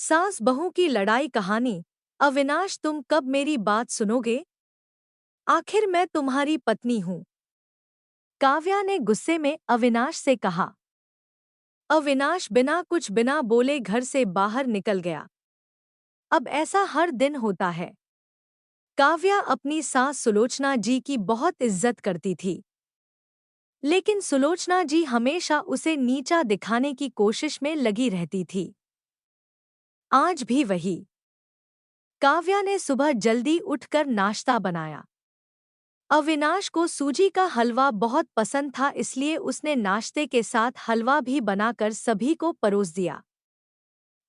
सास बहू की लड़ाई कहानी। अविनाश, तुम कब मेरी बात सुनोगे? आखिर मैं तुम्हारी पत्नी हूं। काव्या ने गुस्से में अविनाश से कहा। अविनाश बिना बोले घर से बाहर निकल गया। अब ऐसा हर दिन होता है। काव्या अपनी सास सुलोचना जी की बहुत इज्जत करती थी, लेकिन सुलोचना जी हमेशा उसे नीचा दिखाने की कोशिश में लगी रहती थी। आज भी वही। काव्या ने सुबह जल्दी उठकर नाश्ता बनाया। अविनाश को सूजी का हलवा बहुत पसंद था, इसलिए उसने नाश्ते के साथ हलवा भी बनाकर सभी को परोस दिया।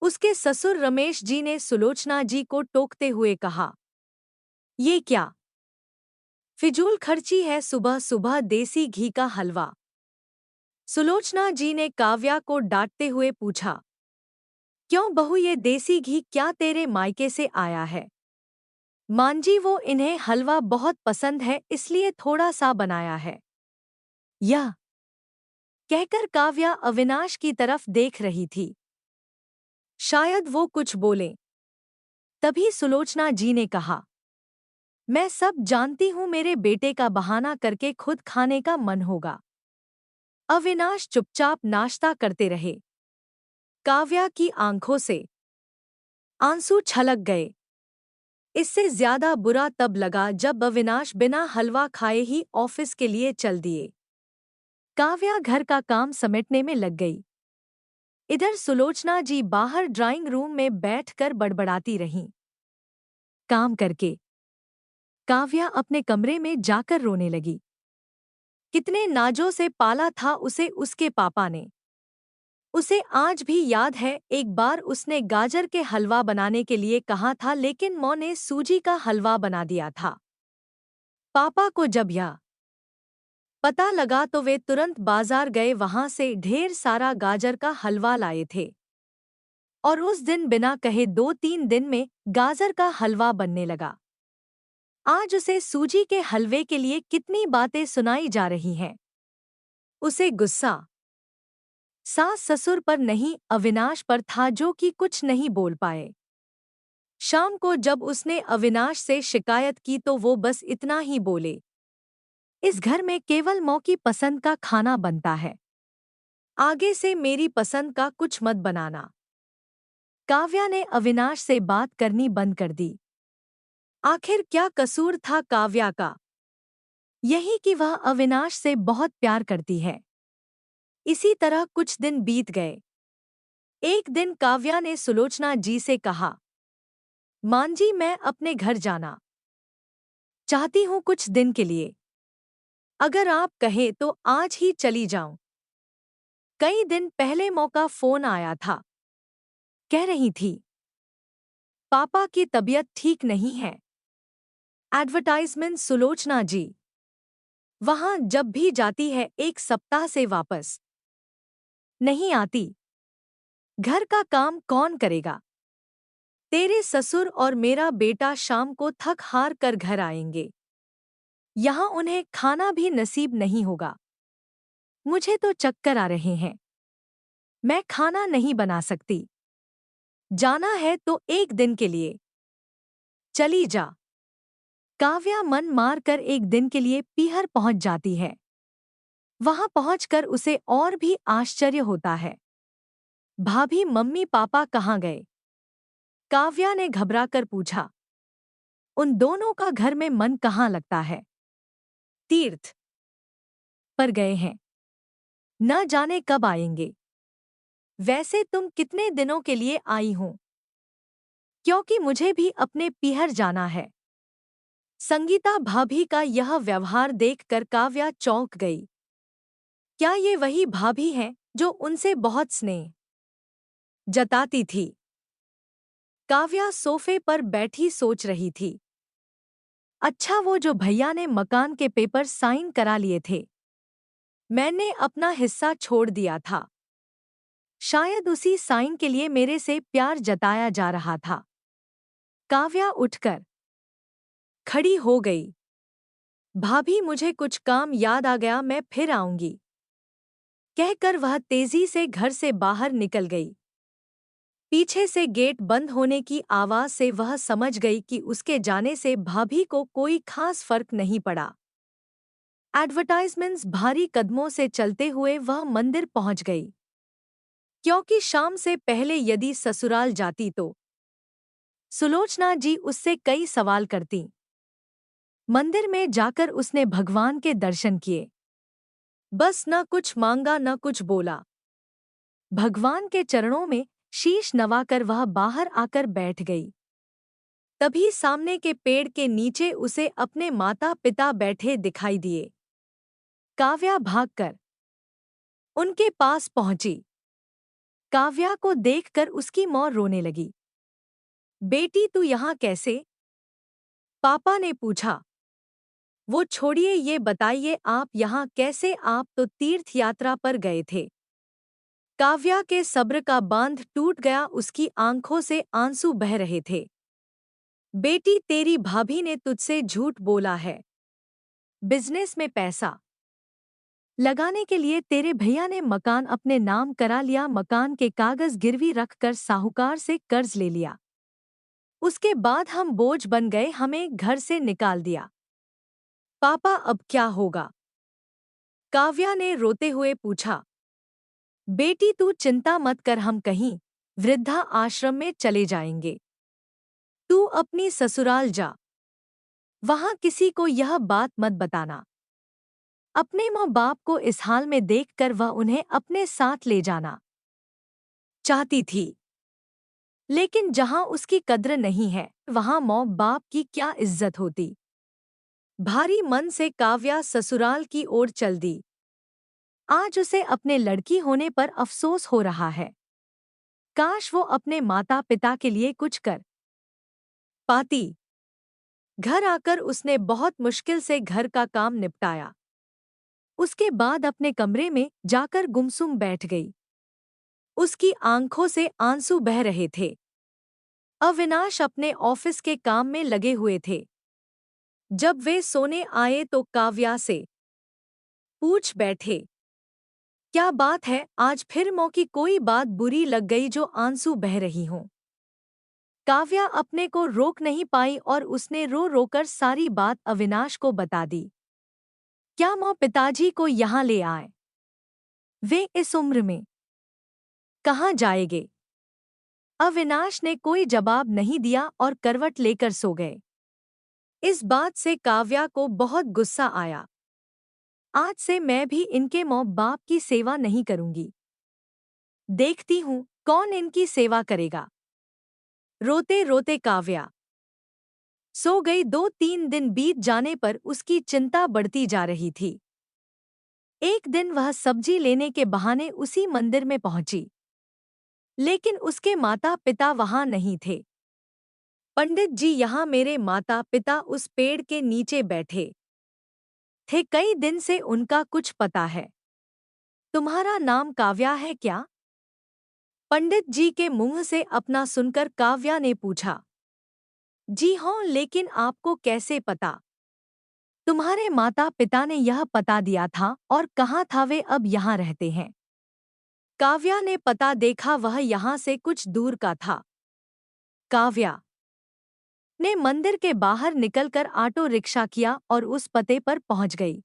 उसके ससुर रमेश जी ने सुलोचना जी को टोकते हुए कहा, ये क्या फिजूल खर्ची है, सुबह सुबह देसी घी का हलवा। सुलोचना जी ने काव्या को डांटते हुए पूछा, क्यों बहू, ये देसी घी क्या तेरे मायके से आया है? मांजी, वो इन्हें हलवा बहुत पसंद है, इसलिए थोड़ा सा बनाया है। यह कहकर काव्या अविनाश की तरफ देख रही थी। शायद वो कुछ बोले। तभी सुलोचना जी ने कहा, मैं सब जानती हूं, मेरे बेटे का बहाना करके खुद खाने का मन होगा। अविनाश चुपचाप नाश्ता करते रहे। काव्या की आंखों से आंसू छलक गए। इससे ज्यादा बुरा तब लगा जब अविनाश बिना हलवा खाए ही ऑफिस के लिए चल दिए। काव्या घर का काम समेटने में लग गई। इधर सुलोचना जी बाहर ड्राइंग रूम में बैठकर बड़बड़ाती रहीं। काम करके काव्या अपने कमरे में जाकर रोने लगी। कितने नाजों से पाला था उसे उसके पापा ने। उसे आज भी याद है, एक बार उसने गाजर के हलवा बनाने के लिए कहा था, लेकिन माँ ने सूजी का हलवा बना दिया था। पापा को जब यह पता लगा तो वे तुरंत बाजार गए, वहां से ढेर सारा गाजर का हलवा लाए थे। और उस दिन बिना कहे 2-3 दिन में गाजर का हलवा बनने लगा। आज उसे सूजी के हलवे के लिए कितनी बातें सुनाई जा रही हैं। उसे गुस्सा सास ससुर पर नहीं, अविनाश पर था, जो कि कुछ नहीं बोल पाए। शाम को जब उसने अविनाश से शिकायत की तो वो बस इतना ही बोले, इस घर में केवल माँ की पसंद का खाना बनता है, आगे से मेरी पसंद का कुछ मत बनाना। काव्या ने अविनाश से बात करनी बंद कर दी। आखिर क्या कसूर था काव्या का? यही कि वह अविनाश से बहुत प्यार करती है। इसी तरह कुछ दिन बीत गए। एक दिन काव्या ने सुलोचना जी से कहा, मांजी, मैं अपने घर जाना चाहती हूँ कुछ दिन के लिए। अगर आप कहें तो आज ही चली जाऊं। कई दिन पहले मौका फोन आया था। कह रही थी, पापा की तबीयत ठीक नहीं है। एडवर्टाइजमेंट सुलोचना जी वहां जब भी जाती है 1 सप्ताह से वापस नहीं आती। घर का काम कौन करेगा? तेरे ससुर और मेरा बेटा शाम को थक हार कर घर आएंगे। यहाँ उन्हें खाना भी नसीब नहीं होगा। मुझे तो चक्कर आ रहे हैं। मैं खाना नहीं बना सकती। जाना है तो एक दिन के लिए चली जा। काव्या मन मार कर एक दिन के लिए पीहर पहुंच जाती है। वहां पहुंचकर उसे और भी आश्चर्य होता है। भाभी, मम्मी पापा कहाँ गए? काव्या ने घबराकर पूछा। उन दोनों का घर में मन कहाँ लगता है? तीर्थ पर गए हैं, न जाने कब आएंगे। वैसे तुम कितने दिनों के लिए आई हो? क्योंकि मुझे भी अपने पीहर जाना है। संगीता भाभी का यह व्यवहार देखकर काव्या चौंक गई। क्या ये वही भाभी हैं जो उनसे बहुत स्नेह जताती थी? काव्या सोफे पर बैठी सोच रही थी। अच्छा, वो जो भैया ने मकान के पेपर साइन करा लिए थे, मैंने अपना हिस्सा छोड़ दिया था। शायद उसी साइन के लिए मेरे से प्यार जताया जा रहा था। काव्या उठकर खड़ी हो गई। भाभी, मुझे कुछ काम याद आ गया, मैं फिर आऊंगी, कहकर वह तेजी से घर से बाहर निकल गई। पीछे से गेट बंद होने की आवाज से वह समझ गई कि उसके जाने से भाभी को कोई खास फर्क नहीं पड़ा। एडवर्टाइजमेंट्स भारी कदमों से चलते हुए वह मंदिर पहुंच गई, क्योंकि शाम से पहले यदि ससुराल जाती तो सुलोचना जी उससे कई सवाल करती। मंदिर में जाकर उसने भगवान के दर्शन किए। बस न कुछ मांगा न कुछ बोला। भगवान के चरणों में शीश नवाकर वह बाहर आकर बैठ गई। तभी सामने के पेड़ के नीचे उसे अपने माता पिता बैठे दिखाई दिए। काव्या भागकर उनके पास पहुंची। काव्या को देखकर उसकी मां रोने लगी। बेटी तू यहाँ कैसे? पापा ने पूछा। वो छोड़िए, ये बताइए आप यहाँ कैसे? आप तो तीर्थ यात्रा पर गए थे। काव्या के सब्र का बांध टूट गया, उसकी आंखों से आंसू बह रहे थे। बेटी तेरी भाभी ने तुझसे झूठ बोला है। बिजनेस में पैसा लगाने के लिए तेरे भैया ने मकान अपने नाम करा लिया, मकान के कागज गिरवी रखकर साहूकार से कर्ज ले लिया। उसके बाद हम बोझ बन गए, हमें घर से निकाल दिया। पापा अब क्या होगा? काव्या ने रोते हुए पूछा। बेटी तू चिंता मत कर, हम कहीं वृद्धा आश्रम में चले जाएंगे। तू अपनी ससुराल जा, वहां किसी को यह बात मत बताना। अपने माँ बाप को इस हाल में देखकर वह उन्हें अपने साथ ले जाना चाहती थी, लेकिन जहां उसकी कद्र नहीं है वहां माँ बाप की क्या इज्जत होती। भारी मन से काव्या ससुराल की ओर चल दी। आज उसे अपने लड़की होने पर अफसोस हो रहा है। काश वो अपने माता पिता के लिए कुछ कर पाती। घर आकर उसने बहुत मुश्किल से घर का काम निपटाया। उसके बाद अपने कमरे में जाकर गुमसुम बैठ गई। उसकी आंखों से आंसू बह रहे थे। अविनाश अपने ऑफिस के काम में लगे हुए थे। जब वे सोने आए तो काव्या से पूछ बैठे, क्या बात है, आज फिर माँ की कोई बात बुरी लग गई जो आंसू बह रही हों? काव्या अपने को रोक नहीं पाई और उसने रो रोकर सारी बात अविनाश को बता दी। क्या माँ पिताजी को यहाँ ले आए? वे इस उम्र में कहाँ जाएंगे? अविनाश ने कोई जवाब नहीं दिया और करवट लेकर सो गए। इस बात से काव्या को बहुत गुस्सा आया। आज से मैं भी इनके माँ बाप की सेवा नहीं करूंगी। देखती हूँ कौन इनकी सेवा करेगा। रोते रोते काव्या सो गई। 2-3 दिन बीत जाने पर उसकी चिंता बढ़ती जा रही थी। एक दिन वह सब्जी लेने के बहाने उसी मंदिर में पहुंची, लेकिन उसके माता पिता वहां नहीं थे। पंडित जी, यहाँ मेरे माता पिता उस पेड़ के नीचे बैठे थे, कई दिन से उनका कुछ पता है। तुम्हारा नाम काव्या है क्या? पंडित जी के मुंह से अपना सुनकर काव्या ने पूछा। जी हाँ, लेकिन आपको कैसे पता? तुम्हारे माता पिता ने यह पता दिया था। और कहाँ था वे? अब यहाँ रहते हैं। काव्या ने पता देखा, वह यहाँ से कुछ दूर का था। काव्या ने मंदिर के बाहर निकलकर ऑटो रिक्शा किया और उस पते पर पहुंच गई।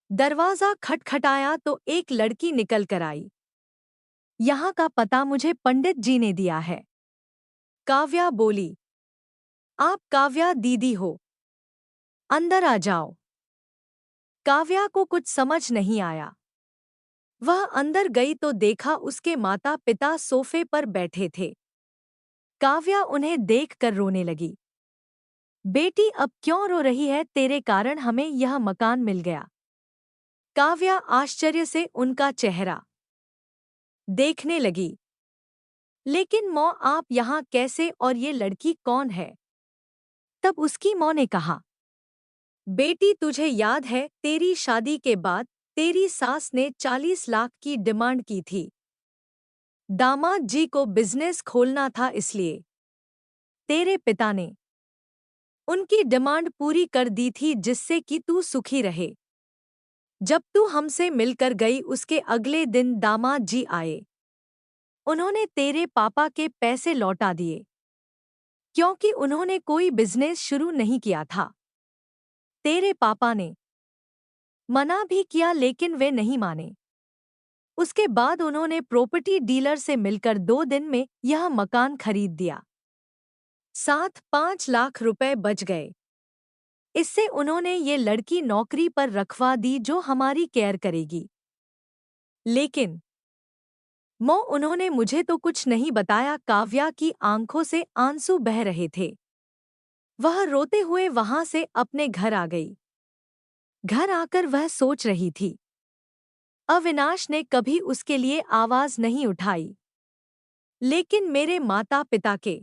दरवाजा खटखटाया तो एक लड़की निकल कर आई। यहाँ का पता मुझे पंडित जी ने दिया है। काव्या बोली। आप काव्या दीदी हो? अंदर आ जाओ। काव्या को कुछ समझ नहीं आया। वह अंदर गई तो देखा उसके माता पिता सोफे पर बैठे थे। काव्या उन्हें देखकर रोने लगी। बेटी अब क्यों रो रही है? तेरे कारण हमें यह मकान मिल गया। काव्या आश्चर्य से उनका चेहरा देखने लगी। लेकिन माँ, आप यहाँ कैसे? और ये लड़की कौन है? तब उसकी माँ ने कहा, बेटी तुझे याद है, तेरी शादी के बाद तेरी सास ने 40 लाख की डिमांड की थी। दामाद जी को बिजनेस खोलना था, इसलिए तेरे पिता ने उनकी डिमांड पूरी कर दी थी, जिससे कि तू सुखी रहे। जब तू हमसे मिलकर गई उसके अगले दिन दामाद जी आए। उन्होंने तेरे पापा के पैसे लौटा दिए क्योंकि उन्होंने कोई बिजनेस शुरू नहीं किया था। तेरे पापा ने मना भी किया लेकिन वे नहीं माने। उसके बाद उन्होंने प्रॉपर्टी डीलर से मिलकर 2 दिन में यह मकान खरीद दिया। साथ 5 लाख रुपए बच गए। इससे उन्होंने ये लड़की नौकरी पर रखवा दी जो हमारी केयर करेगी। लेकिन उन्होंने मुझे तो कुछ नहीं बताया। काव्या की आंखों से आंसू बह रहे थे। वह रोते हुए वहां से अपने घर आ गई। घर आकर वह सोच रही थी। अविनाश ने कभी उसके लिए आवाज नहीं उठाई, लेकिन मेरे माता पिता के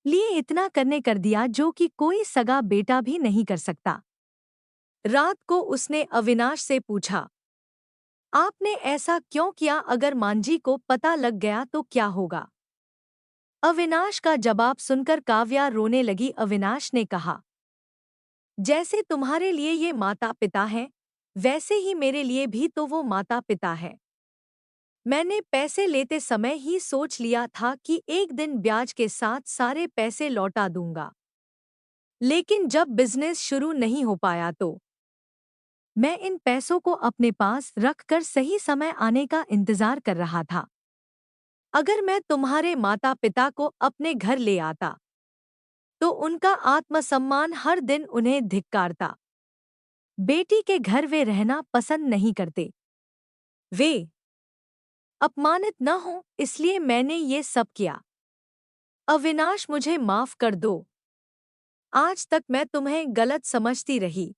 लिए इतना करने कर दिया जो कि कोई सगा बेटा भी नहीं कर सकता। रात को उसने अविनाश से पूछा, आपने ऐसा क्यों किया? अगर मांझी को पता लग गया तो क्या होगा? अविनाश का जवाब सुनकर काव्या रोने लगी। अविनाश ने कहा, जैसे तुम्हारे लिए ये माता पिता हैं, वैसे ही मेरे लिए भी तो वो माता पिता है। मैंने पैसे लेते समय ही सोच लिया था कि एक दिन ब्याज के साथ सारे पैसे लौटा दूंगा। लेकिन जब बिजनेस शुरू नहीं हो पाया तो मैं इन पैसों को अपने पास रखकर सही समय आने का इंतजार कर रहा था। अगर मैं तुम्हारे माता पिता को अपने घर ले आता तो उनका आत्मसम्मान हर दिन उन्हें धिक्कारता। बेटी के घर वे रहना पसंद नहीं करते। वे अपमानित न हो इसलिए मैंने ये सब किया। अविनाश, मुझे माफ कर दो। आज तक मैं तुम्हें गलत समझती रही।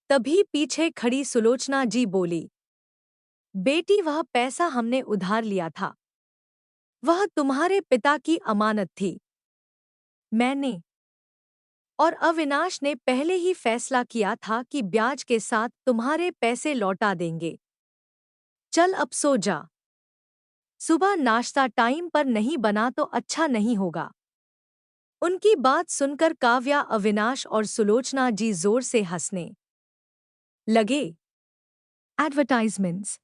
तभी पीछे खड़ी सुलोचना जी बोली, बेटी वह पैसा हमने उधार लिया था। वह तुम्हारे पिता की अमानत थी। मैंने और अविनाश ने पहले ही फैसला किया था कि ब्याज के साथ तुम्हारे पैसे लौटा देंगे। चल अब सो जा। सुबह नाश्ता टाइम पर नहीं बना तो अच्छा नहीं होगा। उनकी बात सुनकर काव्या, अविनाश और सुलोचना जी जोर से हंसने लगे। एडवर्टाइजमेंट्स।